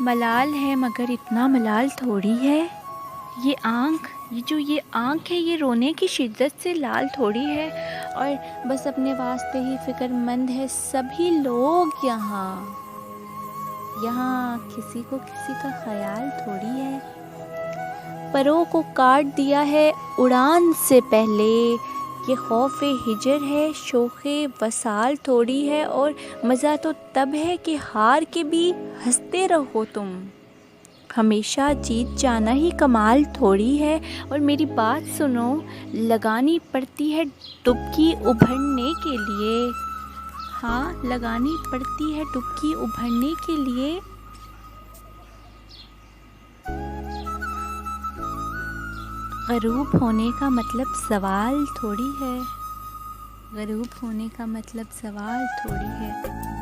मलाल है मगर इतना मलाल थोड़ी है। ये आँख है ये रोने की शिद्दत से लाल थोड़ी है। और बस अपने वास्ते ही फ़िक्रमंद है सभी लोग यहाँ किसी को किसी का ख्याल थोड़ी है। परों को काट दिया है उड़ान से पहले, ये खौफ़े हिजर है शोख़े वसाल थोड़ी है। और मज़ा तो तब है कि हार के भी हंसते रहो तुम, हमेशा जीत जाना ही कमाल थोड़ी है। और मेरी बात सुनो, लगानी पड़ती है डुबकी उभरने के लिए। हाँ, लगानी पड़ती है डुबकी उभरने के लिए। ग़रूब होने का मतलब सवाल थोड़ी है, ग़रूब होने का मतलब सवाल थोड़ी है।